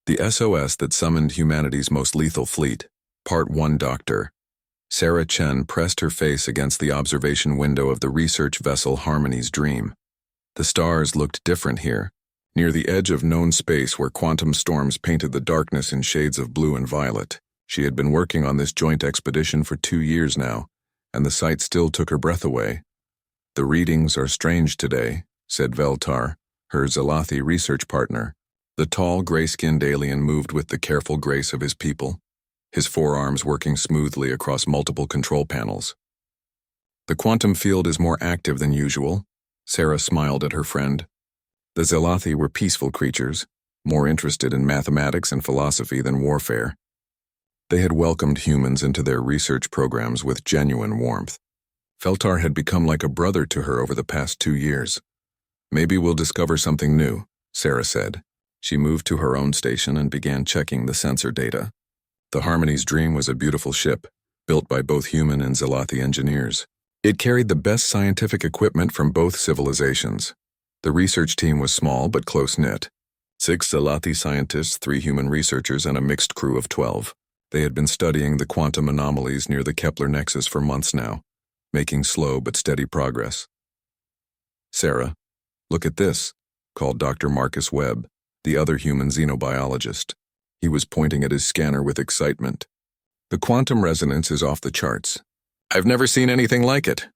The SOS that summoned humanity's most lethal fleet. Part 1. Doctor. Sarah Chen pressed her face against the observation window of the research vessel Harmony's Dream. The stars looked different here, near the edge of known space where quantum storms painted the darkness in shades of blue and violet. She had been working on this joint expedition for 2 years now, and the sight still took her breath away. "The readings are strange today," said Veltar, her Zalathi research partner. The tall, gray-skinned alien moved with the careful grace of his people, his forearms working smoothly across multiple control panels. "The quantum field is more active than usual," Sarah smiled at her friend. The Zalathi were peaceful creatures, more interested in mathematics and philosophy than warfare. They had welcomed humans into their research programs with genuine warmth. Veltar had become like a brother to her over the past 2 years. "Maybe we'll discover something new," Sarah said. She moved to her own station and began checking the sensor data. The Harmony's Dream was a beautiful ship, built by both human and Zalathi engineers. It carried the best scientific equipment from both civilizations. The research team was small but close-knit. 6 Zalathi scientists, 3 human researchers, and a mixed crew of 12. They had been studying the quantum anomalies near the Kepler nexus for months now, making slow but steady progress. "Sarah, look at this," called Dr. Marcus Webb, the other human xenobiologist. He was pointing at his scanner with excitement. "The quantum resonance is off the charts. I've never seen anything like it."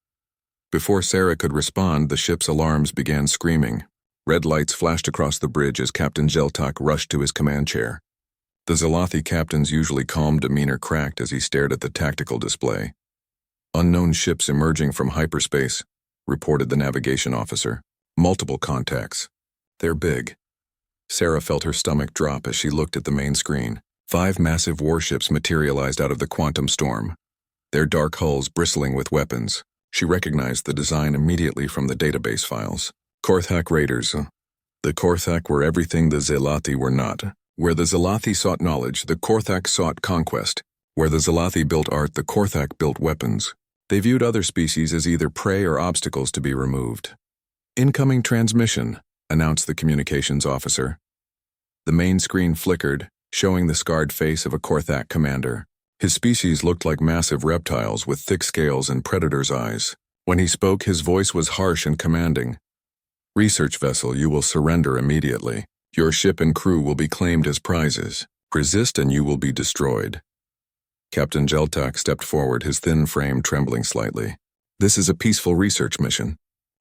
Before Sarah could respond, the ship's alarms began screaming. Red lights flashed across the bridge as Captain Jeltak rushed to his command chair. The Zalathi captain's usually calm demeanor cracked as he stared at the tactical display. "Unknown ships emerging from hyperspace," reported the navigation officer. "Multiple contacts. They're big." Sarah felt her stomach drop as she looked at the main screen. 5 massive warships materialized out of the quantum storm, their dark hulls bristling with weapons. She recognized the design immediately from the database files. Korthak raiders. The Korthak were everything the Zalathi were not. Where the Zalathi sought knowledge, the Korthak sought conquest. Where the Zalathi built art, the Korthak built weapons. They viewed other species as either prey or obstacles to be removed. "Incoming transmission," announced the communications officer. The main screen flickered, showing the scarred face of a Korthak commander. His species looked like massive reptiles with thick scales and predator's eyes. When he spoke, his voice was harsh and commanding. "Research vessel, you will surrender immediately. Your ship and crew will be claimed as prizes. Resist and you will be destroyed." Captain Jeltak stepped forward, his thin frame trembling slightly. "This is a peaceful research mission.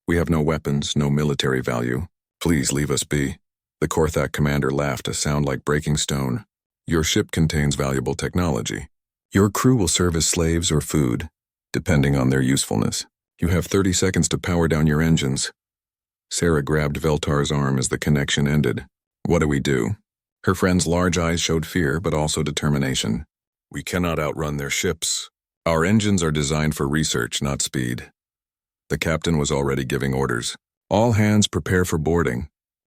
We have no weapons, no military value. Please leave us be." The Korthak commander laughed, a sound like breaking stone. "Your ship contains valuable technology. Your crew will serve as slaves or food, depending on their usefulness. You have 30 seconds to power down your engines." Sarah grabbed Veltar's arm as the connection ended. "What do we do?" Her friend's large eyes showed fear, but also determination. "We cannot outrun their ships. Our engines are designed for research, not speed." The captain was already giving orders. "All hands prepare for boarding.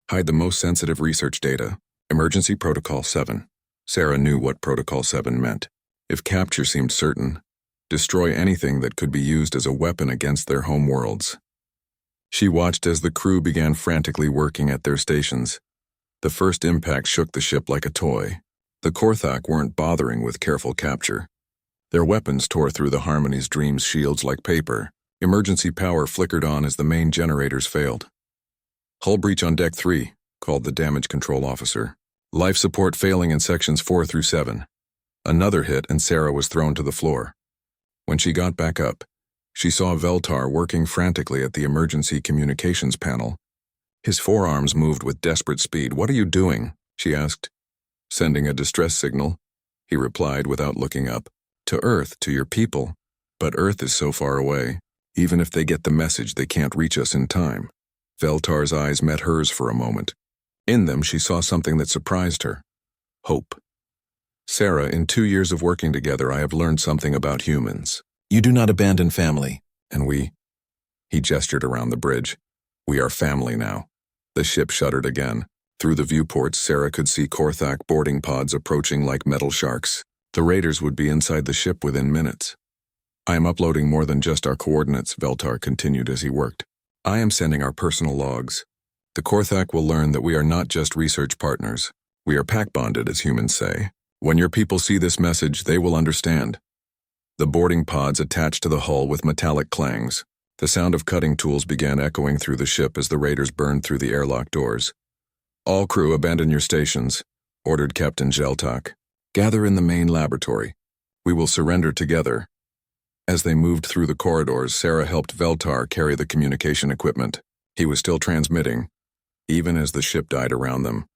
Hide the most sensitive research data. Emergency Protocol 7. Sarah knew what Protocol 7 meant. If capture seemed certain, destroy anything that could be used as a weapon against their home worlds. She watched as the crew began frantically working at their stations. The first impact shook the ship like a toy. The Korthak weren't bothering with careful capture. Their weapons tore through the Harmony's Dream's shields like paper. Emergency power flickered on as the main generators failed. "Hull breach on Deck 3, called the damage control officer. "Life support failing in sections 4 through 7. Another hit and Sarah was thrown to the floor. When she got back up, she saw Veltar working frantically at the emergency communications panel. His forearms moved with desperate speed. "What are you doing?" she asked. "Sending a distress signal," he replied without looking up. "To Earth, to your people. But Earth is so far away. Even if they get the message, they can't reach us in time." Veltar's eyes met hers for a moment. In them, she saw something that surprised her. Hope. "Sarah, in 2 years of working together, I have learned something about humans. You do not abandon family, and we—" He gestured around the bridge. "We are family now." The ship shuddered again. Through the viewports, Sarah could see Korthak boarding pods approaching like metal sharks. The raiders would be inside the ship within minutes. "I am uploading more than just our coordinates," Veltar continued as he worked. "I am sending our personal logs. The Korthak will learn that we are not just research partners. We are pack bonded, as humans say. When your people see this message, they will understand. The boarding pods attached to the hull with metallic clangs. The sound of cutting tools began echoing through the ship as the raiders burned through the airlock doors. All crew abandon your stations, ordered Captain Geltak. Gather in the main laboratory. We will surrender together. As they moved through the corridors, Sarah helped Veltar carry the communication equipment. He was still transmitting, even as the ship died around them.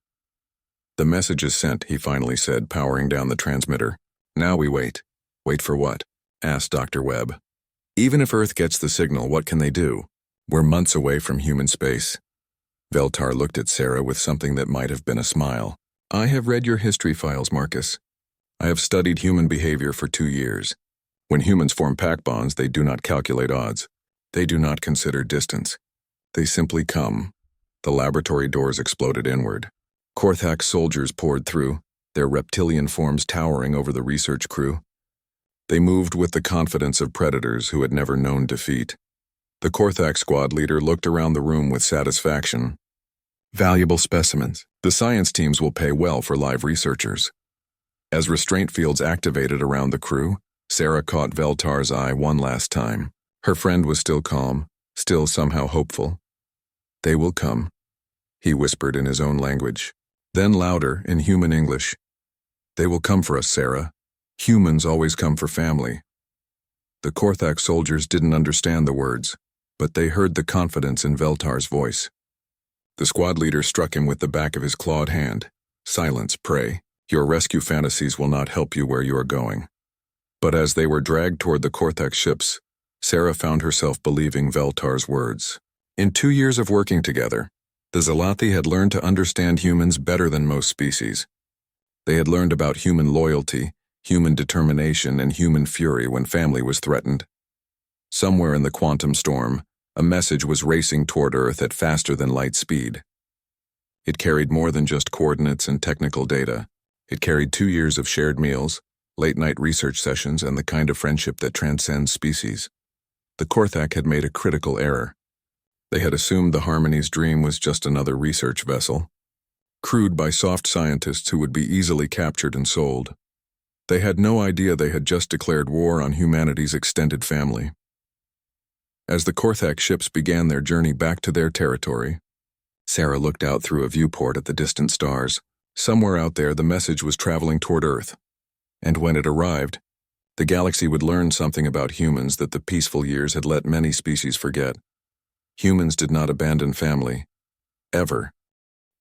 The message is sent, he finally said, powering down the transmitter. Now we wait. Wait for what? Asked Dr. Webb. Even if Earth gets the signal, what can they do? We're months away from human space. Veltar looked at Sarah with something that might have been a smile. I have read your history files, Marcus. I have studied human behavior for 2 years. When humans form pack bonds, they do not calculate odds. They do not consider distance. They simply come. The laboratory doors exploded inward. Korthak soldiers poured through, their reptilian forms towering over the research crew. They moved with the confidence of predators who had never known defeat. The Korthak squad leader looked around the room with satisfaction. Valuable specimens. The science teams will pay well for live researchers. As restraint fields activated around the crew, Sarah caught Veltar's eye one last time. Her friend was still calm, still somehow hopeful. They will come, he whispered in his own language. Then louder, in human English. They will come for us, Sarah. Humans always come for family. The Korthak soldiers didn't understand the words, but they heard the confidence in Veltar's voice. The squad leader struck him with the back of his clawed hand. Silence, pray. Your rescue fantasies will not help you where you are going. But as they were dragged toward the Korthak ships, Sarah found herself believing Veltar's words. In 2 years of working together, the Zalathi had learned to understand humans better than most species. They had learned about human loyalty, human determination, and human fury when family was threatened. Somewhere in the quantum storm, a message was racing toward Earth at faster than light speed. It carried more than just coordinates and technical data. It carried 2 years of shared meals, late-night research sessions, and the kind of friendship that transcends species. The Korthak had made a critical error. They had assumed the Harmony's dream was just another research vessel, crewed by soft scientists who would be easily captured and sold. They had no idea they had just declared war on humanity's extended family. As the Korthak ships began their journey back to their territory, Sarah looked out through a viewport at the distant stars. Somewhere out there, the message was traveling toward Earth. And when it arrived, the galaxy would learn something about humans that the peaceful years had let many species forget. Humans did not abandon family. Ever.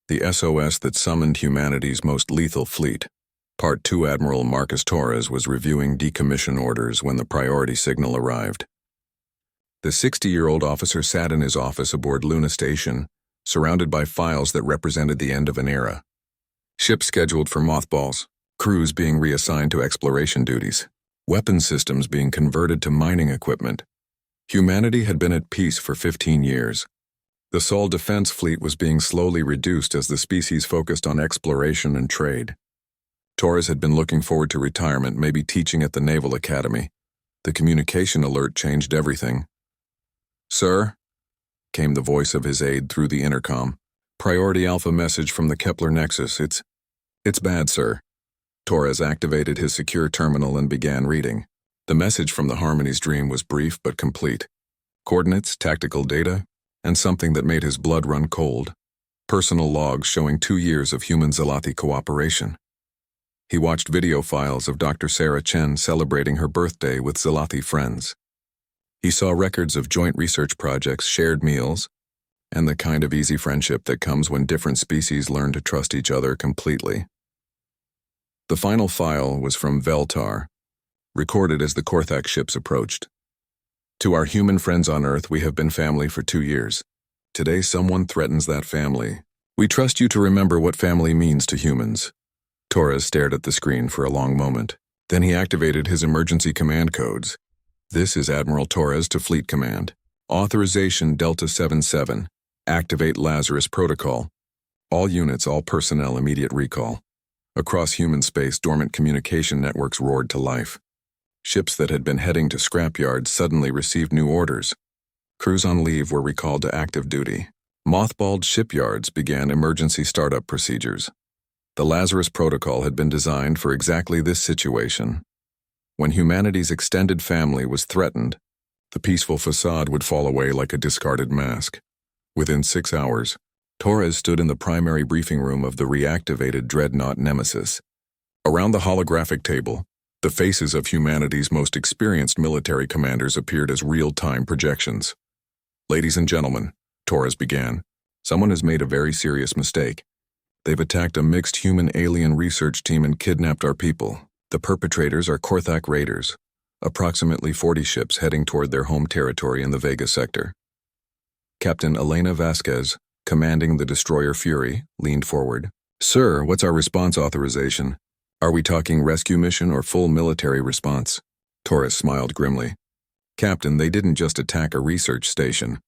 The SOS that summoned humanity's most lethal fleet. Part 2 Admiral Marcus Torres was reviewing decommission orders when the priority signal arrived. The 60-year-old officer sat in his office aboard Luna Station, surrounded by files that represented the end of an era. Ships scheduled for mothballs, crews being reassigned to exploration duties, weapons systems being converted to mining equipment. Humanity had been at peace for 15 years. The Sol defense fleet was being slowly reduced as the species focused on exploration and trade. Torres had been looking forward to retirement, maybe teaching at the Naval Academy. The communication alert changed everything. Sir, came the voice of his aide through the intercom. Priority Alpha message from the Kepler Nexus. It's bad, sir. Torres activated his secure terminal and began reading. The message from the Harmony's dream was brief but complete. Coordinates, tactical data, and something that made his blood run cold. Personal logs showing 2 years of human Zalathi cooperation. He watched video files of Dr. Sarah Chen celebrating her birthday with Zalathi friends. He saw records of joint research projects, shared meals, and the kind of easy friendship that comes when different species learn to trust each other completely. The final file was from Veltar, recorded as the Korthak ships approached. To our human friends on Earth, we have been family for 2 years. Today, someone threatens that family. We trust you to remember what family means to humans. Torres stared at the screen for a long moment. Then he activated his emergency command codes. This is Admiral Torres to Fleet Command. Authorization Delta 77. Activate Lazarus Protocol. All units, all personnel, immediate recall. Across human space, dormant communication networks roared to life. Ships that had been heading to scrapyards suddenly received new orders. Crews on leave were recalled to active duty. Mothballed shipyards began emergency startup procedures. The Lazarus Protocol had been designed for exactly this situation. When humanity's extended family was threatened, the peaceful facade would fall away like a discarded mask. Within 6 hours, Torres stood in the primary briefing room of the reactivated dreadnought Nemesis. Around the holographic table, the faces of humanity's most experienced military commanders appeared as real-time projections. "Ladies and gentlemen," Torres began, "someone has made a very serious mistake. They've attacked a mixed human-alien research team and kidnapped our people. The perpetrators are Korthak raiders, approximately 40 ships heading toward their home territory in the Vega sector." Captain Elena Vasquez, commanding the destroyer Fury, leaned forward. "Sir, what's our response authorization? Are we talking rescue mission or full military response?" Torres smiled grimly. "Captain, they didn't just attack a research station.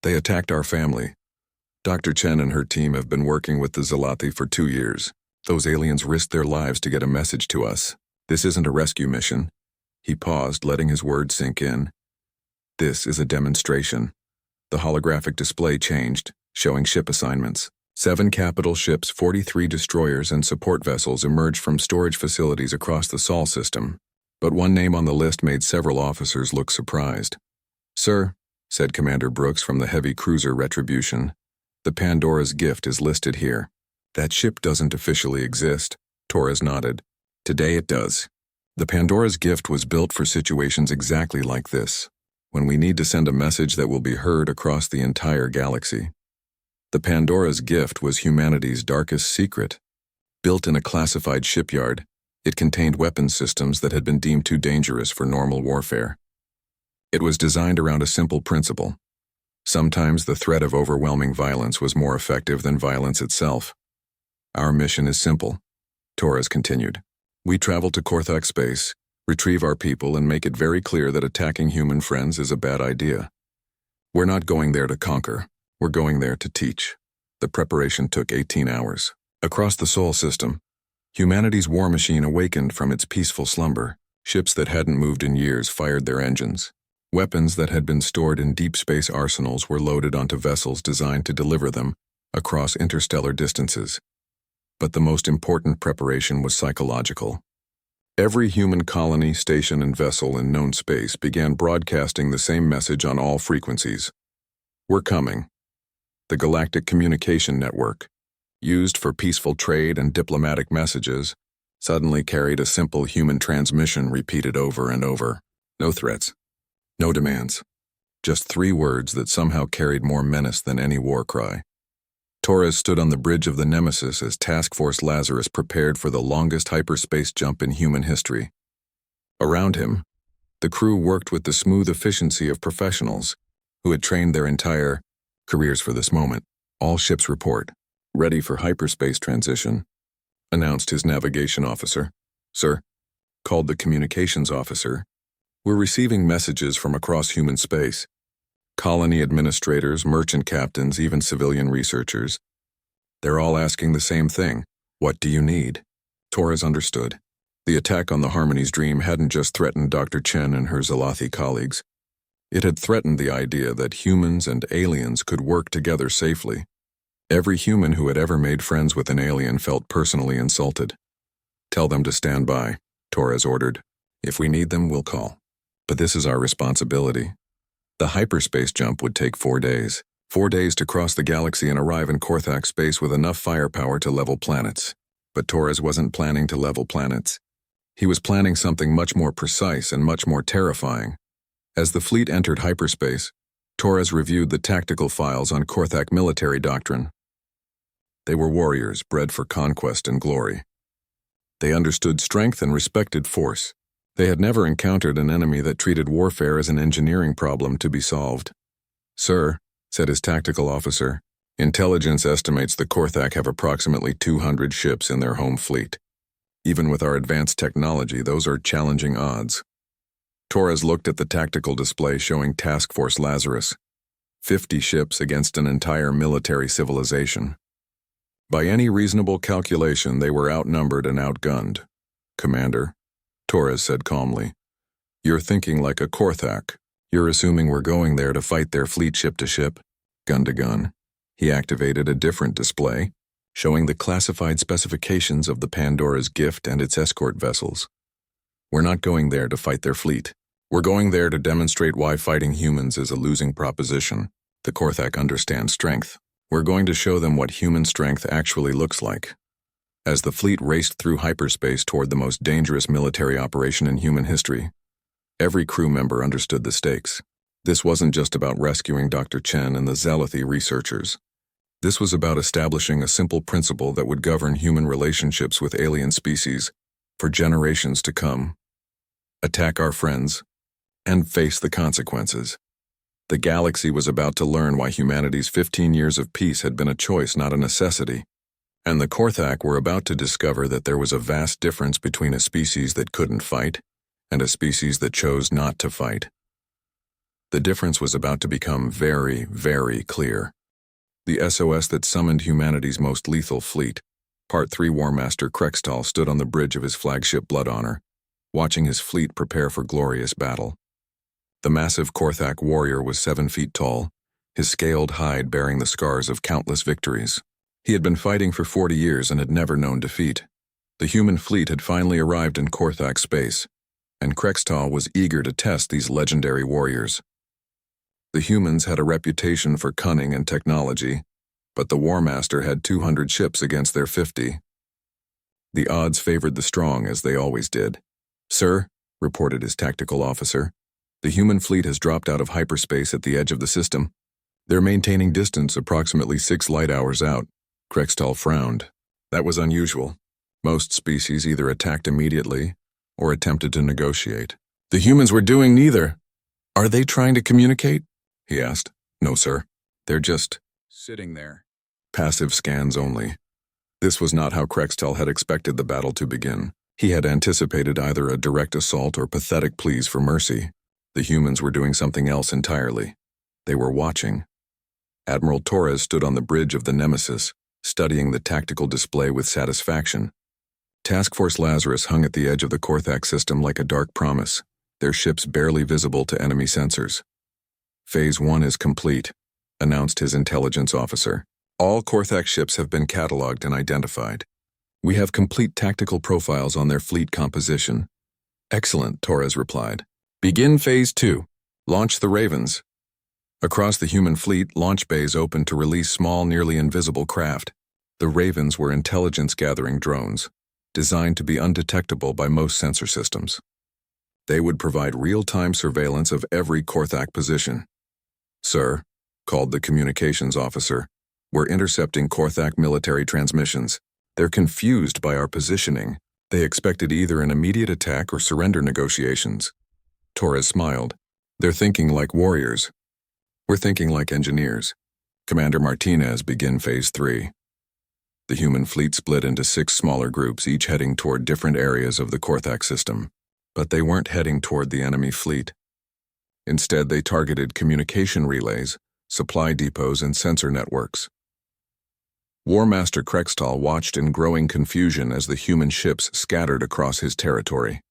They attacked our family. Dr. Chen and her team have been working with the Zalathi for 2 years. Those aliens risked their lives to get a message to us. This isn't a rescue mission." He paused, letting his words sink in. "This is a demonstration." The holographic display changed, showing ship assignments. 7 capital ships, 43 destroyers, and support vessels emerged from storage facilities across the Sol system. But one name on the list made several officers look surprised. "Sir," said Commander Brooks from the heavy cruiser Retribution, "the Pandora's Gift is listed here." "That ship doesn't officially exist," Torres nodded. "Today it does. The Pandora's Gift was built for situations exactly like this, when we need to send a message that will be heard across the entire galaxy. The Pandora's Gift was humanity's darkest secret. Built in a classified shipyard, it contained weapons systems that had been deemed too dangerous for normal warfare. It was designed around a simple principle. Sometimes the threat of overwhelming violence was more effective than violence itself. Our mission is simple," Torres continued. "We travel to Korthak space, retrieve our people, and make it very clear that attacking human friends is a bad idea. We're not going there to conquer. We're going there to teach." The preparation took 18 hours. Across the Sol system, humanity's war machine awakened from its peaceful slumber. Ships that hadn't moved in years fired their engines. Weapons that had been stored in deep space arsenals were loaded onto vessels designed to deliver them across interstellar distances. But the most important preparation was psychological. Every human colony, station, and vessel in known space began broadcasting the same message on all frequencies. "We're coming." The Galactic Communication Network, used for peaceful trade and diplomatic messages, suddenly carried a simple human transmission repeated over and over. No threats. No demands. Just 3 words that somehow carried more menace than any war cry. Torres stood on the bridge of the Nemesis as Task Force Lazarus prepared for the longest hyperspace jump in human history. Around him, the crew worked with the smooth efficiency of professionals who had trained their entire careers for this moment. "All ships report. Ready for hyperspace transition," announced his navigation officer. "Sir," called the communications officer, "we're receiving messages from across human space. Colony administrators, merchant captains, even civilian researchers. They're all asking the same thing. What do you need?" Torres understood. The attack on the Harmony's Dream hadn't just threatened Dr. Chen and her Zalathi colleagues. It had threatened the idea that humans and aliens could work together safely. Every human who had ever made friends with an alien felt personally insulted. "Tell them to stand by," Torres ordered. "If we need them, we'll call. But this is our responsibility." The hyperspace jump would take 4 days. 4 days to cross the galaxy and arrive in Korthak space with enough firepower to level planets. But Torres wasn't planning to level planets. He was planning something much more precise and much more terrifying. As the fleet entered hyperspace, Torres reviewed the tactical files on Korthak military doctrine. They were warriors bred for conquest and glory. They understood strength and respected force. They had never encountered an enemy that treated warfare as an engineering problem to be solved. "Sir," said his tactical officer, "intelligence estimates the Korthak have approximately 200 ships in their home fleet. Even with our advanced technology, those are challenging odds." Torres looked at the tactical display showing Task Force Lazarus. 50 ships against an entire military civilization. By any reasonable calculation, they were outnumbered and outgunned. "Commander," Torres said calmly, "you're thinking like a Korthak. You're assuming we're going there to fight their fleet ship to ship, gun to gun." He activated a different display. showing the classified specifications of the Pandora's gift and its escort vessels. We're not going there to fight their fleet. We're going there to demonstrate why fighting humans is a losing proposition. The Korthak understand strength. We're going to show them what human strength actually looks like. As the fleet raced through hyperspace toward the most dangerous military operation in human history, every crew member understood the stakes. This wasn't just about rescuing Dr. Chen and the Zealoty researchers. This was about establishing a simple principle that would govern human relationships with alien species for generations to come. Attack our friends and face the consequences. The galaxy was about to learn why humanity's 15 years of peace had been a choice, not a necessity. And the Korthak were about to discover that there was a vast difference between a species that couldn't fight and a species that chose not to fight. The difference was about to become very, very clear. The SOS that summoned humanity's most lethal fleet, Part 3 War Master Krextal stood on the bridge of his flagship Blood Honor, watching his fleet prepare for glorious battle. The massive Korthak warrior was 7 feet tall, his scaled hide bearing the scars of countless victories. He had been fighting for 40 years and had never known defeat. The human fleet had finally arrived in Korthak space, and Krextal was eager to test these legendary warriors. The humans had a reputation for cunning and technology, but the War Master had 200 ships against their 50. The odds favored the strong, as they always did. "Sir," reported his tactical officer, "the human fleet has dropped out of hyperspace at the edge of the system. They're maintaining distance approximately 6 light hours out." Krextal frowned. That was unusual. Most species either attacked immediately or attempted to negotiate. "The humans were doing neither. Are they trying to communicate?" he asked. "No, sir. They're just sitting there. Passive scans only." This was not how Krextal had expected the battle to begin. He had anticipated either a direct assault or pathetic pleas for mercy. The humans were doing something else entirely. They were watching. Admiral Torres stood on the bridge of the Nemesis, studying the tactical display with satisfaction. Task Force Lazarus hung at the edge of the Korthak system like a dark promise, their ships barely visible to enemy sensors. "Phase 1 is complete," announced his intelligence officer. "All Korthak ships have been cataloged and identified. We have complete tactical profiles on their fleet composition." "Excellent," Torres replied. "Begin Phase 2. Launch the Ravens." Across the human fleet, launch bays opened to release small, nearly invisible craft. The Ravens were intelligence-gathering drones, designed to be undetectable by most sensor systems. They would provide real-time surveillance of every Korthak position. "Sir," called the communications officer, "we're intercepting Korthak military transmissions. They're confused by our positioning. They expected either an immediate attack or surrender negotiations." Torres smiled. "They're thinking like warriors. We're thinking like engineers. Commander Martinez, begin Phase 3. The human fleet split into 6 smaller groups, each heading toward different areas of the Korthak system. But they weren't heading toward the enemy fleet. Instead, they targeted communication relays, supply depots, and sensor networks. War Master Krextal watched in growing confusion as the human ships scattered across his territory.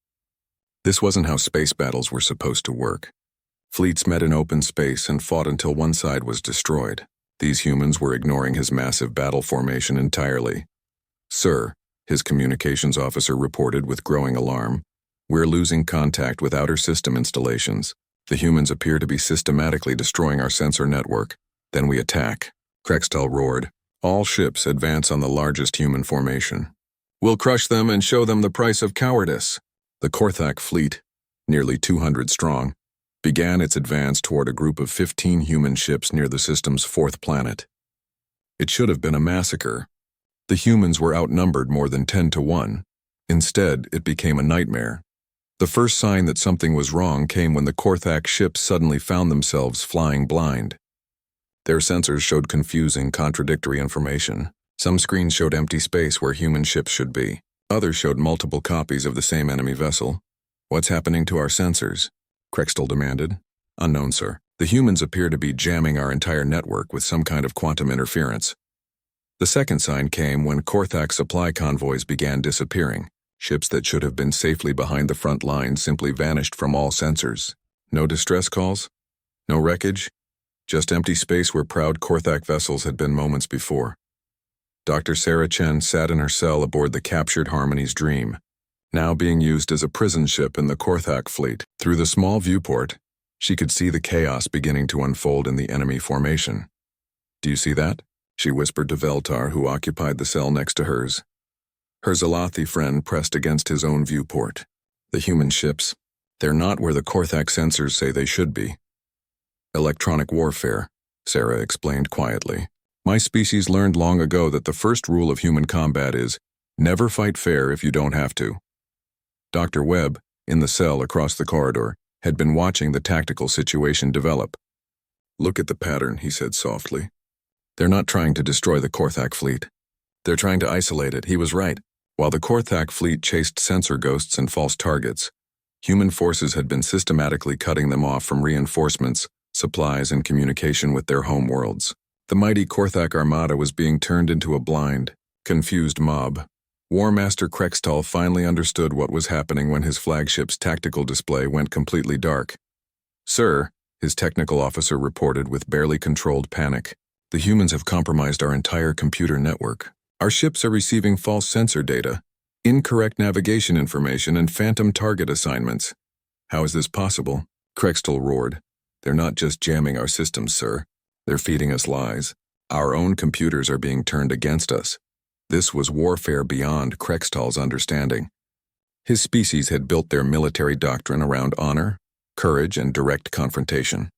This wasn't how space battles were supposed to work. Fleets met in open space and fought until one side was destroyed. These humans were ignoring his massive battle formation entirely. "Sir," his communications officer reported with growing alarm, "we're losing contact with outer system installations. The humans appear to be systematically destroying our sensor network. Then we attack." Krextal roared. "All ships advance on the largest human formation. We'll crush them and show them the price of cowardice." The Korthak fleet, nearly 200 strong, began its advance toward a group of 15 human ships near the system's 4th planet. It should have been a massacre. The humans were outnumbered more than 10 to 1. Instead, it became a nightmare. The first sign that something was wrong came when the Korthak ships suddenly found themselves flying blind. Their sensors showed confusing, contradictory information. Some screens showed empty space where human ships should be. Others showed multiple copies of the same enemy vessel. "What's happening to our sensors?" Krextal demanded. "Unknown, sir. The humans appear to be jamming our entire network with some kind of quantum interference." The second sign came when Korthak supply convoys began disappearing. Ships that should have been safely behind the front lines simply vanished from all sensors. No distress calls? No wreckage? Just empty space where proud Korthak vessels had been moments before. Dr. Sarah Chen sat in her cell aboard the captured Harmony's Dream, now being used as a prison ship in the Korthak fleet. Through the small viewport, she could see the chaos beginning to unfold in the enemy formation. "Do you see that?" she whispered to Veltar, who occupied the cell next to hers. Her Zalathi friend pressed against his own viewport. "The human ships, they're not where the Korthak sensors say they should be." "Electronic warfare," Sarah explained quietly. "My species learned long ago that the first rule of human combat is, never fight fair if you don't have to." Dr. Webb, in the cell across the corridor, had been watching the tactical situation develop. "Look at the pattern," he said softly. "They're not trying to destroy the Korthak fleet. They're trying to isolate it." He was right. While the Korthak fleet chased sensor ghosts and false targets, human forces had been systematically cutting them off from reinforcements, supplies, and communication with their home worlds. The mighty Korthak armada was being turned into a blind, confused mob. War Master Krextal finally understood what was happening when his flagship's tactical display went completely dark. "Sir," his technical officer reported with barely controlled panic, "the humans have compromised our entire computer network. Our ships are receiving false sensor data, incorrect navigation information, and phantom target assignments." "How is this possible?" Krextal roared. "They're not just jamming our systems, sir. They're feeding us lies. Our own computers are being turned against us." This was warfare beyond Krextal's understanding. His species had built their military doctrine around honor, courage, and direct confrontation.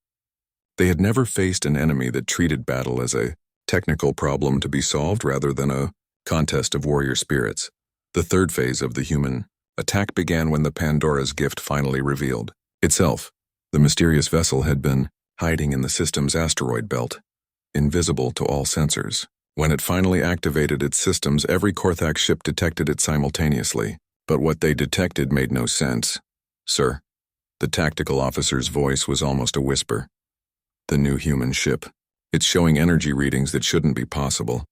They had never faced an enemy that treated battle as a technical problem to be solved rather than a contest of warrior spirits. The third phase of the human attack began when the Pandora's gift finally revealed itself. The mysterious vessel had been hiding in the system's asteroid belt, invisible to all sensors. When it finally activated its systems, every Korthak ship detected it simultaneously. But what they detected made no sense. "Sir," the tactical officer's voice was almost a whisper. "The new human ship. It's showing energy readings that shouldn't be possible."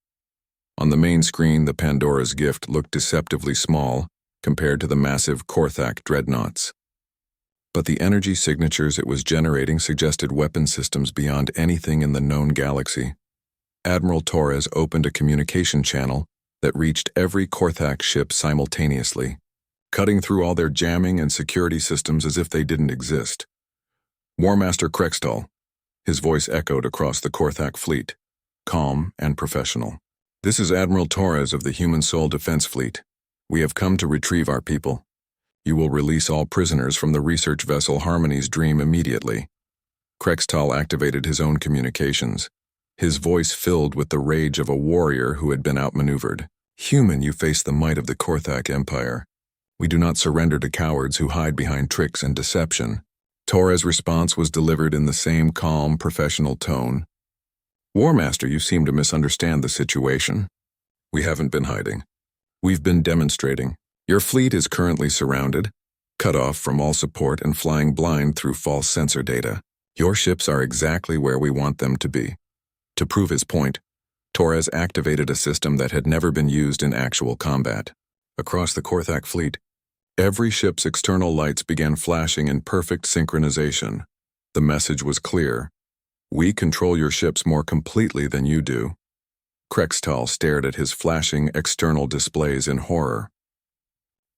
On the main screen, the Pandora's gift looked deceptively small compared to the massive Korthak dreadnoughts. But the energy signatures it was generating suggested weapon systems beyond anything in the known galaxy. Admiral Torres opened a communication channel that reached every Korthak ship simultaneously, cutting through all their jamming and security systems as if they didn't exist. "War Master Krextal," his voice echoed across the Korthak fleet, calm and professional. "This is Admiral Torres of the Human Soul Defense Fleet. We have come to retrieve our people. You will release all prisoners from the research vessel Harmony's Dream immediately." Krextal activated his own communications, his voice filled with the rage of a warrior who had been outmaneuvered. "Human, you face the might of the Korthak Empire. We do not surrender to cowards who hide behind tricks and deception." Torres' response was delivered in the same calm, professional tone. "War Master, you seem to misunderstand the situation. We haven't been hiding. We've been demonstrating. Your fleet is currently surrounded, cut off from all support and flying blind through false sensor data. Your ships are exactly where we want them to be." To prove his point, Torres activated a system that had never been used in actual combat. Across the Korthak fleet, every ship's external lights began flashing in perfect synchronization. The message was clear. "We control your ships more completely than you do." Krextal stared at his flashing external displays in horror.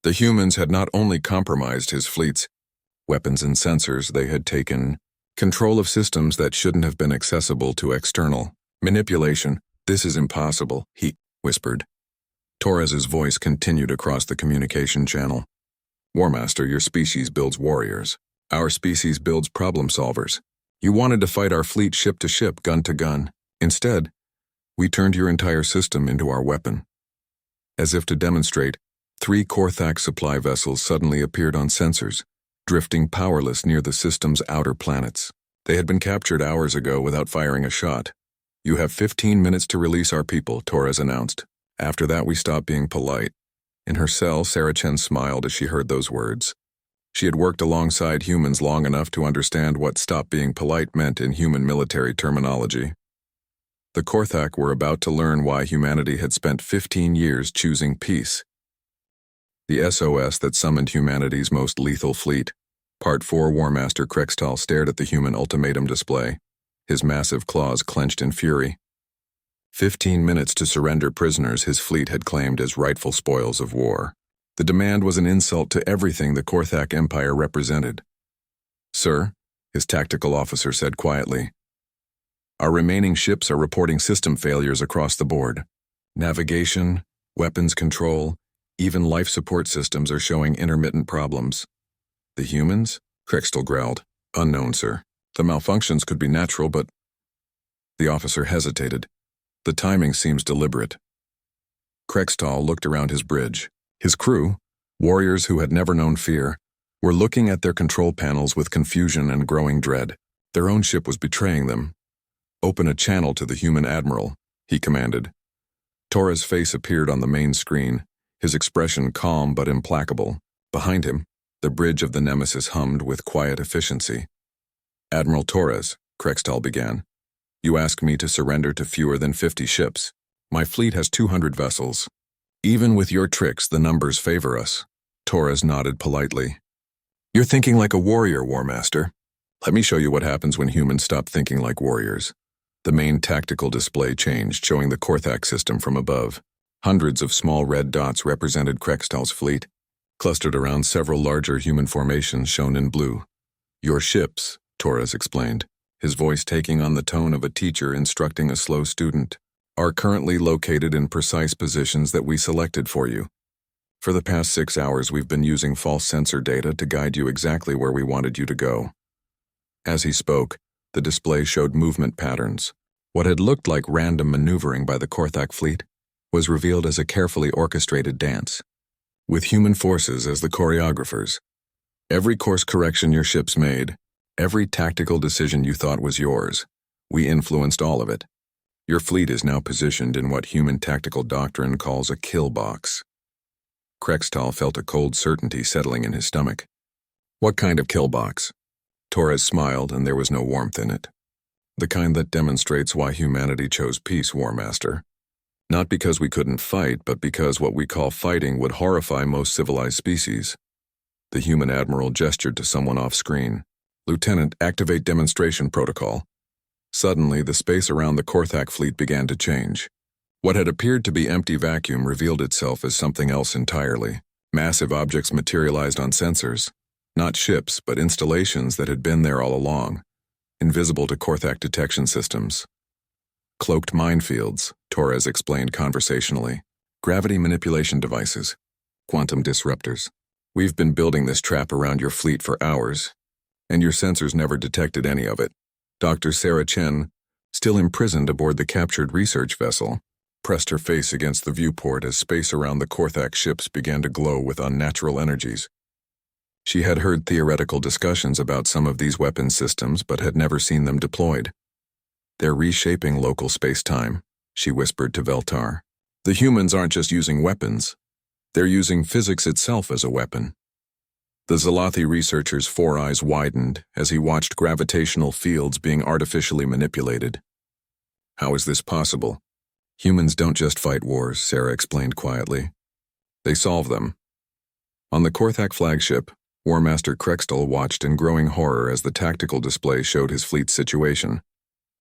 The humans had not only compromised his fleet's weapons and sensors, they had taken control of systems that shouldn't have been accessible to external manipulation. "This is impossible," he whispered. Torres's voice continued across the communication channel. "War Master, your species builds warriors. Our species builds problem solvers. You wanted to fight our fleet ship to ship, gun to gun. Instead, we turned your entire system into our weapon." As if to demonstrate, 3 Korthak supply vessels suddenly appeared on sensors, drifting powerless near the system's outer planets. They had been captured hours ago without firing a shot. "You have 15 minutes to release our people," Torres announced. "After that, we stop being polite." In her cell, Sarah Chen smiled as she heard those words. She had worked alongside humans long enough to understand what "stop being polite" meant in human military terminology. The Korthak were about to learn why humanity had spent 15 years choosing peace. The SOS that summoned humanity's most lethal fleet. Part 4. War Master Krextal stared at the human ultimatum display, his massive claws clenched in fury. 15 minutes to surrender prisoners his fleet had claimed as rightful spoils of war. The demand was an insult to everything the Korthak Empire represented. "Sir," his tactical officer said quietly, "our remaining ships are reporting system failures across the board. Navigation, weapons control, even life support systems are showing intermittent problems." "The humans?" Krextel growled. "Unknown, sir. The malfunctions could be natural, but—" The officer hesitated. "The timing seems deliberate." Krextal looked around his bridge. His crew, warriors who had never known fear, were looking at their control panels with confusion and growing dread. Their own ship was betraying them. "Open a channel to the human admiral," he commanded. Torres' face appeared on the main screen, his expression calm but implacable. Behind him, the bridge of the Nemesis hummed with quiet efficiency. "Admiral Torres," Krextal began, "you ask me to surrender to fewer than 50 ships. My fleet has 200 vessels. Even with your tricks, the numbers favor us." Torres nodded politely. "You're thinking like a warrior, War Master. Let me show you what happens when humans stop thinking like warriors." The main tactical display changed, showing the Korthak system from above. Hundreds of small red dots represented Krextal's fleet, clustered around several larger human formations shown in blue. "Your ships," Torres explained, his voice taking on the tone of a teacher instructing a slow student, "are currently located in precise positions that we selected for you. For the past 6 hours we've been using false sensor data to guide you exactly where we wanted you to go." As he spoke, the display showed movement patterns. What had looked like random maneuvering by the Korthak fleet was revealed as a carefully orchestrated dance, with human forces as the choreographers. "Every course correction your ships made, every tactical decision you thought was yours, we influenced all of it. Your fleet is now positioned in what human tactical doctrine calls a kill box." Krextal felt a cold certainty settling in his stomach. "What kind of kill box?" Torres smiled, and there was no warmth in it. "The kind that demonstrates why humanity chose peace, War Master. Not because we couldn't fight, but because what we call fighting would horrify most civilized species." The human admiral gestured to someone off-screen. "Lieutenant, activate demonstration protocol." Suddenly, the space around the Korthak fleet began to change. What had appeared to be empty vacuum revealed itself as something else entirely. Massive objects materialized on sensors. Not ships, but installations that had been there all along, invisible to Korthak detection systems. "Cloaked minefields," Torres explained conversationally. "Gravity manipulation devices. Quantum disruptors. We've been building this trap around your fleet for hours, and your sensors never detected any of it." Dr. Sarah Chen, still imprisoned aboard the captured research vessel, pressed her face against the viewport as space around the Korthak ships began to glow with unnatural energies. She had heard theoretical discussions about some of these weapon systems but had never seen them deployed. "They're reshaping local space-time," she whispered to Veltar. "The humans aren't just using weapons. They're using physics itself as a weapon." The Zalathi researcher's four eyes widened as he watched gravitational fields being artificially manipulated. "How is this possible?" "Humans don't just fight wars," Sarah explained quietly. "They solve them." On the Korthak flagship, War Master Krextal watched in growing horror as the tactical display showed his fleet's situation.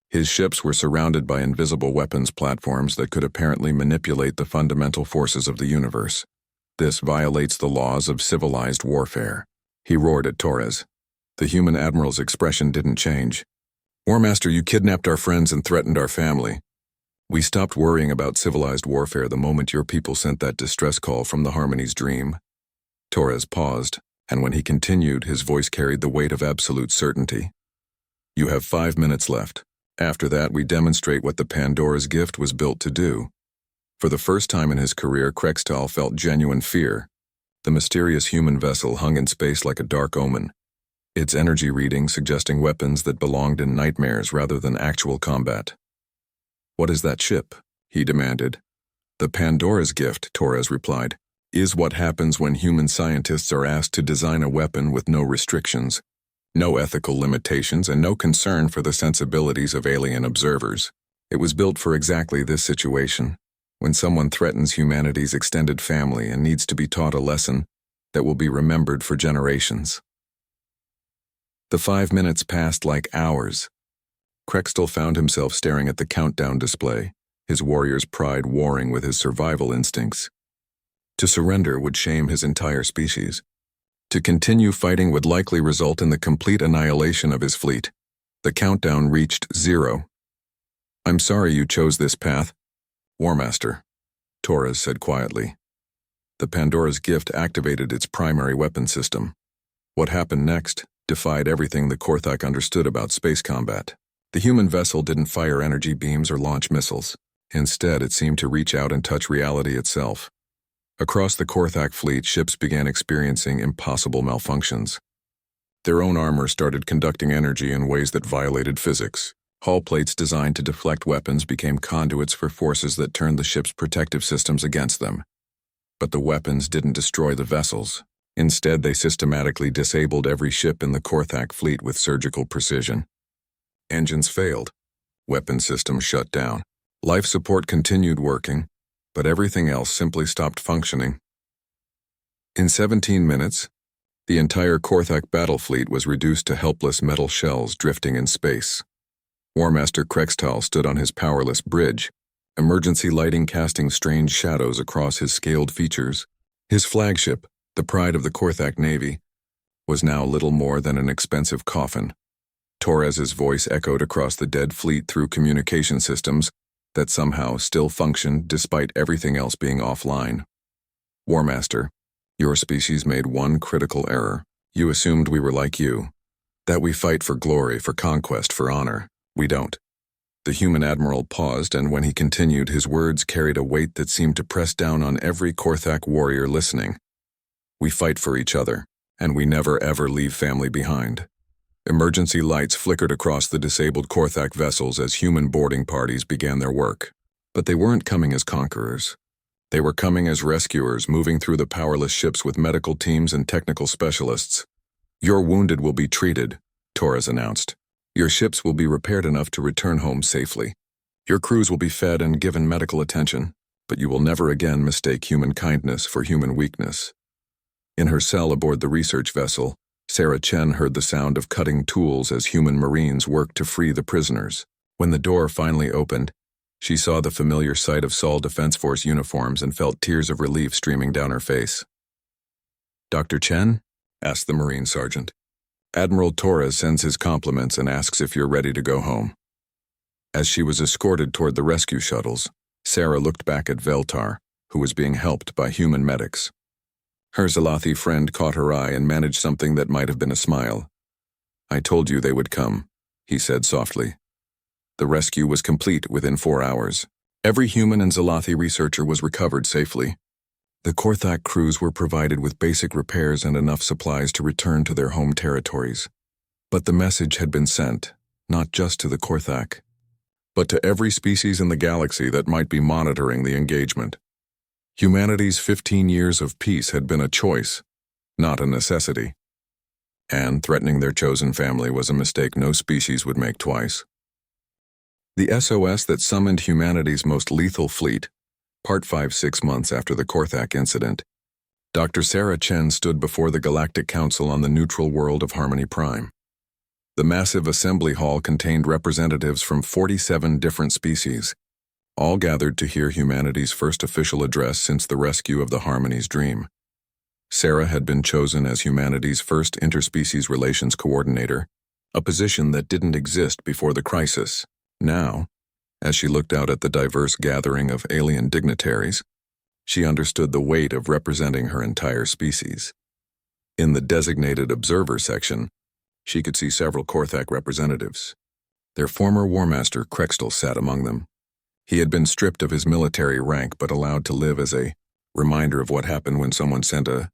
His ships were surrounded by invisible weapons platforms that could apparently manipulate the fundamental forces of the universe. "This violates the laws of civilized warfare," he roared at Torres. The human admiral's expression didn't change. "War Master, you kidnapped our friends and threatened our family. We stopped worrying about civilized warfare the moment your people sent that distress call from the Harmony's dream." Torres paused, and when he continued, his voice carried the weight of absolute certainty. "You have 5 minutes left. After that, we demonstrate what the Pandora's gift was built to do." For the first time in his career, Krextal felt genuine fear. The mysterious human vessel hung in space like a dark omen, its energy reading suggesting weapons that belonged in nightmares rather than actual combat. "What is that ship?" he demanded. "The Pandora's gift," Torres replied, "is what happens when human scientists are asked to design a weapon with no restrictions, no ethical limitations, and no concern for the sensibilities of alien observers. It was built for exactly this situation, when someone threatens humanity's extended family and needs to be taught a lesson that will be remembered for generations." The 5 minutes passed like hours. Krextal found himself staring at the countdown display, his warrior's pride warring with his survival instincts. To surrender would shame his entire species. To continue fighting would likely result in the complete annihilation of his fleet. The countdown reached 0. "I'm sorry you chose this path, War Master," Torres said quietly. The Pandora's gift activated its primary weapon system. What happened next defied everything the Korthak understood about space combat. The human vessel didn't fire energy beams or launch missiles. Instead, it seemed to reach out and touch reality itself. Across the Korthak fleet, ships began experiencing impossible malfunctions. Their own armor started conducting energy in ways that violated physics. Hull plates designed to deflect weapons became conduits for forces that turned the ship's protective systems against them. But the weapons didn't destroy the vessels. Instead, they systematically disabled every ship in the Korthak fleet with surgical precision. Engines failed. Weapon systems shut down. Life support continued working, but everything else simply stopped functioning. In 17 minutes, the entire Korthak battle fleet was reduced to helpless metal shells drifting in space. War Master Krextal stood on his powerless bridge, emergency lighting casting strange shadows across his scaled features. His flagship, the pride of the Korthak Navy, was now little more than an expensive coffin. Torres's voice echoed across the dead fleet through communication systems that somehow still functioned despite everything else being offline. "War Master, your species made one critical error. You assumed we were like you, that we fight for glory, for conquest, for honor. We don't." The human admiral paused, and when he continued, his words carried a weight that seemed to press down on every Korthak warrior listening. "We fight for each other, and we never ever leave family behind." Emergency lights flickered across the disabled Korthak vessels as human boarding parties began their work. But they weren't coming as conquerors. They were coming as rescuers, moving through the powerless ships with medical teams and technical specialists. "Your wounded will be treated," Torres announced. "Your ships will be repaired enough to return home safely. Your crews will be fed and given medical attention, but you will never again mistake human kindness for human weakness." In her cell aboard the research vessel, Sarah Chen heard the sound of cutting tools as human Marines worked to free the prisoners. When the door finally opened, she saw the familiar sight of Sol Defense Force uniforms and felt tears of relief streaming down her face. "Dr. Chen?" asked the Marine sergeant. "Admiral Torres sends his compliments and asks if you're ready to go home." As she was escorted toward the rescue shuttles, Sarah looked back at Veltar, who was being helped by human medics. Her Zalathi friend caught her eye and managed something that might have been a smile. "I told you they would come," he said softly. The rescue was complete within 4 hours. Every human and Zalathi researcher was recovered safely. The Korthak crews were provided with basic repairs and enough supplies to return to their home territories. But the message had been sent, not just to the Korthak, but to every species in the galaxy that might be monitoring the engagement. Humanity's 15 years of peace had been a choice, not a necessity. And threatening their chosen family was a mistake no species would make twice. The SOS that summoned humanity's most lethal fleet, Part 5 6 months after the Korthak incident, Dr. Sarah Chen stood before the Galactic Council on the neutral world of Harmony Prime. The massive assembly hall contained representatives from 47 different species, all gathered to hear humanity's first official address since the rescue of the Harmony's dream. Sarah had been chosen as humanity's first interspecies relations coordinator, a position that didn't exist before the crisis. Now, as she looked out at the diverse gathering of alien dignitaries, she understood the weight of representing her entire species. In the designated observer section, she could see several Korthak representatives. Their former War Master Krextal sat among them. He had been stripped of his military rank but allowed to live as a reminder of what happened when someone sent a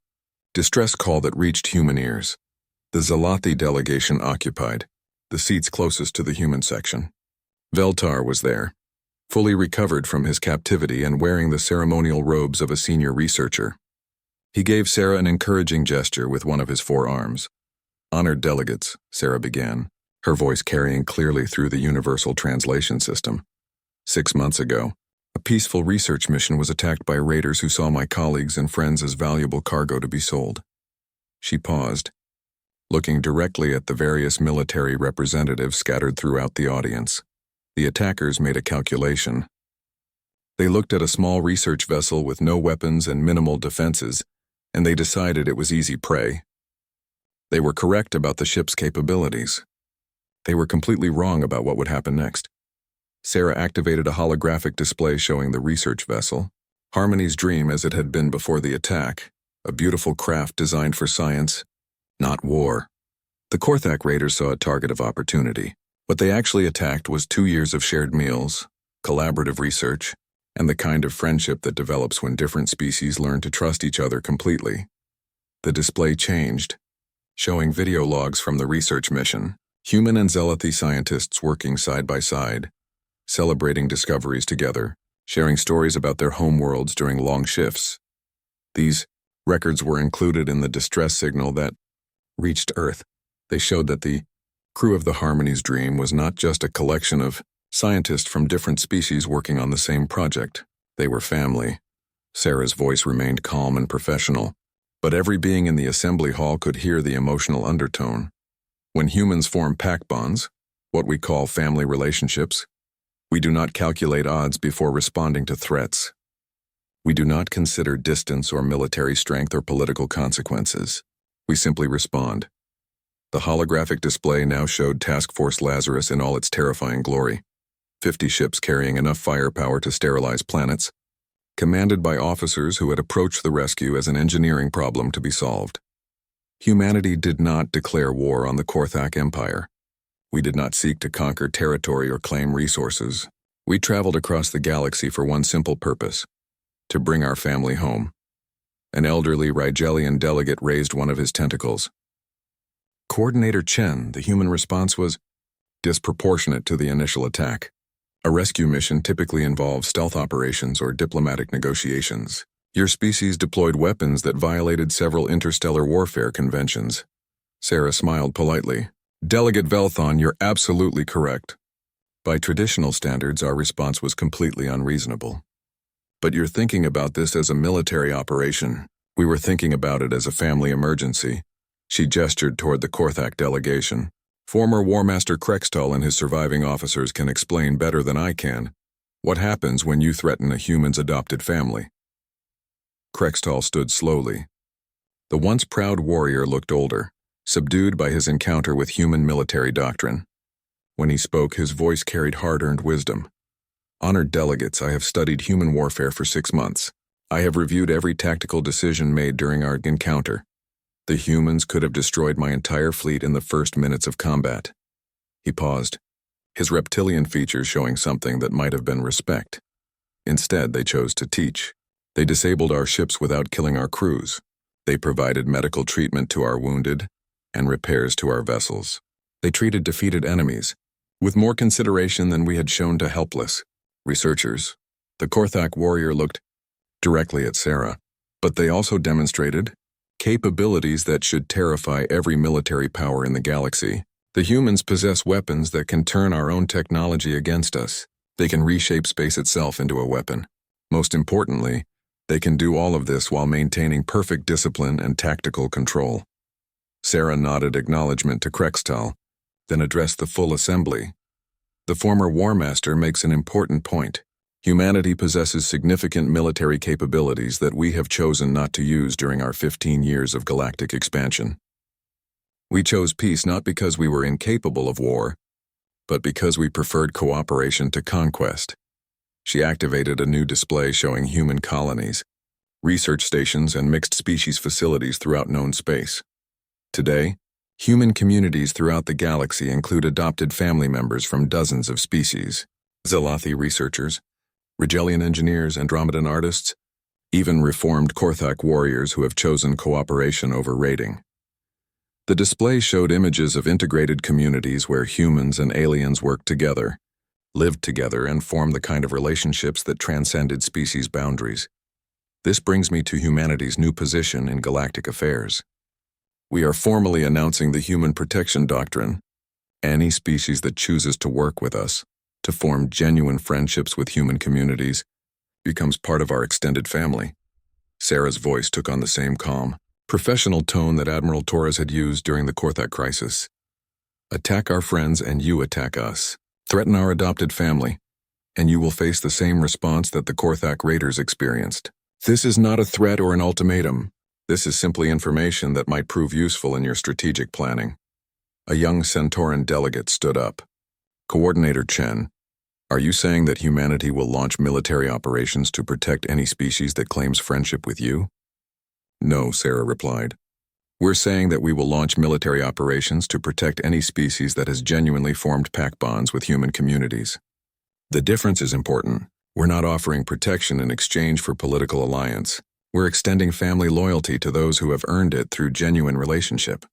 distress call that reached human ears. The Zalathi delegation occupied the seats closest to the human section. Veltar was there, fully recovered from his captivity and wearing the ceremonial robes of a senior researcher. He gave Sarah an encouraging gesture with one of his 4 arms. "Honored delegates," Sarah began, her voice carrying clearly through the universal translation system. 6 months ago, a peaceful research mission was attacked by raiders who saw my colleagues and friends as valuable cargo to be sold. She paused, looking directly at the various military representatives scattered throughout the audience. The attackers made a calculation. They looked at a small research vessel with no weapons and minimal defenses, and they decided it was easy prey. They were correct about the ship's capabilities. They were completely wrong about what would happen next. Sarah activated a holographic display showing the research vessel, Harmony's dream as it had been before the attack, a beautiful craft designed for science, not war. The Korthak raiders saw a target of opportunity. What they actually attacked was 2 years of shared meals, collaborative research, and the kind of friendship that develops when different species learn to trust each other completely. The display changed, showing video logs from the research mission, human and Zealothi scientists working side by side, celebrating discoveries together, sharing stories about their homeworlds during long shifts. These records were included in the distress signal that reached Earth. They showed that the crew of the Harmony's Dream was not just a collection of scientists from different species working on the same project. They were family. Sarah's voice remained calm and professional, but every being in the assembly hall could hear the emotional undertone. When humans form pack bonds, what we call family relationships, we do not calculate odds before responding to threats. We do not consider distance or military strength or political consequences. We simply respond. The holographic display now showed Task Force Lazarus in all its terrifying glory. 50 ships carrying enough firepower to sterilize planets, commanded by officers who had approached the rescue as an engineering problem to be solved. Humanity did not declare war on the Korthak Empire. We did not seek to conquer territory or claim resources. We traveled across the galaxy for one simple purpose: to bring our family home. An elderly Rigelian delegate raised one of his tentacles. Coordinator Chen, the human response was disproportionate to the initial attack. A rescue mission typically involves stealth operations or diplomatic negotiations. Your species deployed weapons that violated several interstellar warfare conventions. Sarah smiled politely. Delegate Velthon, you're absolutely correct. By traditional standards, our response was completely unreasonable. But you're thinking about this as a military operation. We were thinking about it as a family emergency. She gestured toward the Korthak delegation. Former War Master Krextall and his surviving officers can explain better than I can what happens when you threaten a human's adopted family. Krextall stood slowly. The once proud warrior looked older, subdued by his encounter with human military doctrine. When he spoke, his voice carried hard-earned wisdom. Honored delegates, I have studied human warfare for 6 months. I have reviewed every tactical decision made during our encounter. The humans could have destroyed my entire fleet in the first minutes of combat. He paused, his reptilian features showing something that might have been respect. Instead, they chose to teach. They disabled our ships without killing our crews. They provided medical treatment to our wounded and repairs to our vessels. They treated defeated enemies with more consideration than we had shown to helpless researchers. The Korthak warrior looked directly at Sarah, but they also demonstrated capabilities that should terrify every military power in the galaxy. The humans possess weapons that can turn our own technology against us. They can reshape space itself into a weapon. Most importantly, they can do all of this while maintaining perfect discipline and tactical control. Sarah nodded acknowledgement to Krextall, then addressed the full assembly. The former War Master makes an important point. Humanity possesses significant military capabilities that we have chosen not to use during our 15 years of galactic expansion. We chose peace not because we were incapable of war, but because we preferred cooperation to conquest. She activated a new display showing human colonies, research stations, and mixed species facilities throughout known space. Today, human communities throughout the galaxy include adopted family members from dozens of species, Zealothi researchers, Rigelian engineers, Andromedan artists, even reformed Korthak warriors who have chosen cooperation over raiding. The display showed images of integrated communities where humans and aliens worked together, lived together, and formed the kind of relationships that transcended species boundaries. This brings me to humanity's new position in galactic affairs. We are formally announcing the Human Protection Doctrine. Any species that chooses to work with us, to form genuine friendships with human communities, becomes part of our extended family. Sarah's voice took on the same calm, professional tone that Admiral Torres had used during the Korthak crisis. Attack our friends and you attack us. Threaten our adopted family. and you will face the same response that the Korthak raiders experienced. This is not a threat or an ultimatum. This is simply information that might prove useful in your strategic planning. A young Centauran delegate stood up. Coordinator Chen, are you saying that humanity will launch military operations to protect any species that claims friendship with you? No, Sarah replied. We're saying that we will launch military operations to protect any species that has genuinely formed pact bonds with human communities. The difference is important. We're not offering protection in exchange for political alliance. We're extending family loyalty to those who have earned it through genuine relationship.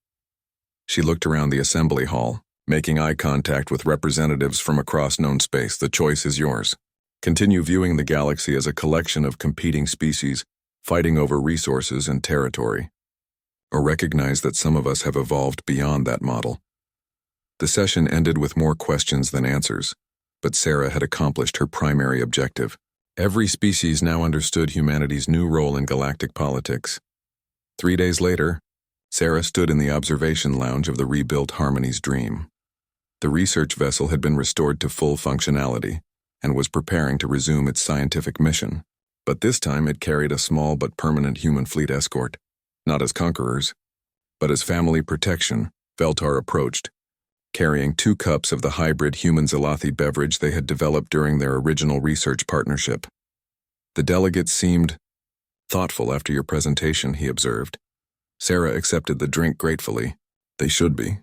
She looked around the assembly hall, making eye contact with representatives from across known space. The choice is yours. Continue viewing the galaxy as a collection of competing species, fighting over resources and territory. Or recognize that some of us have evolved beyond that model. The session ended with more questions than answers, but Sarah had accomplished her primary objective. Every species now understood humanity's new role in galactic politics. 3 days later, Sarah stood in the observation lounge of the rebuilt Harmony's Dream. The research vessel had been restored to full functionality and was preparing to resume its scientific mission, but this time it carried a small but permanent human fleet escort, not as conquerors, but as family protection. Veltar approached, carrying 2 cups of the hybrid human Zalathi beverage they had developed during their original research partnership. The delegate seemed thoughtful after your presentation, he observed. Sarah accepted the drink gratefully. They should be.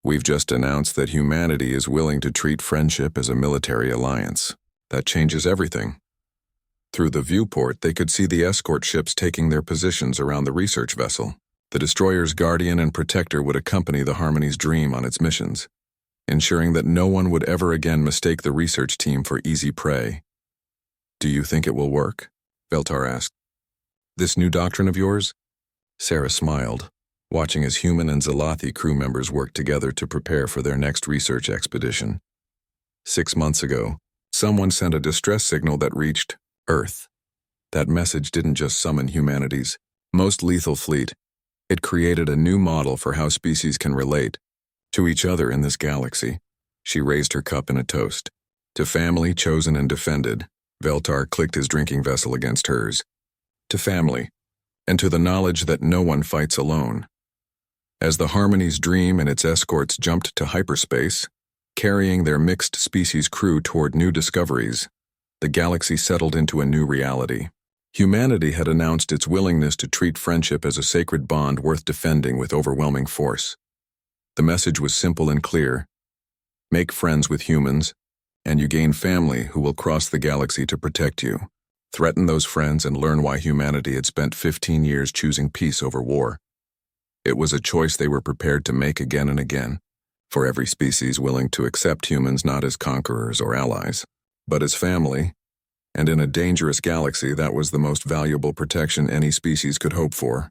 We've just announced that humanity is willing to treat friendship as a military alliance. That changes everything. Through the viewport, they could see the escort ships taking their positions around the research vessel. The destroyer's guardian and protector would accompany the Harmony's Dream on its missions, ensuring that no one would ever again mistake the research team for easy prey. Do you think it will work? Veltar asked. This new doctrine of yours? Sarah smiled, watching as human and Zalathi crew members worked together to prepare for their next research expedition. 6 months ago, someone sent a distress signal that reached Earth. That message didn't just summon humanity's most lethal fleet. It created a new model for how species can relate to each other in this galaxy. She raised her cup in a toast. To family chosen and defended, Veltar clicked his drinking vessel against hers. To family, and to the knowledge that no one fights alone. As the Harmony's Dream and its escorts jumped to hyperspace, carrying their mixed species crew toward new discoveries, the galaxy settled into a new reality. Humanity had announced its willingness to treat friendship as a sacred bond worth defending with overwhelming force. The message was simple and clear. Make friends with humans, and you gain family who will cross the galaxy to protect you. Threaten those friends and learn why humanity had spent 15 years choosing peace over war. It was a choice they were prepared to make again and again, for every species willing to accept humans not as conquerors or allies, but as family. And in a dangerous galaxy, that was the most valuable protection any species could hope for.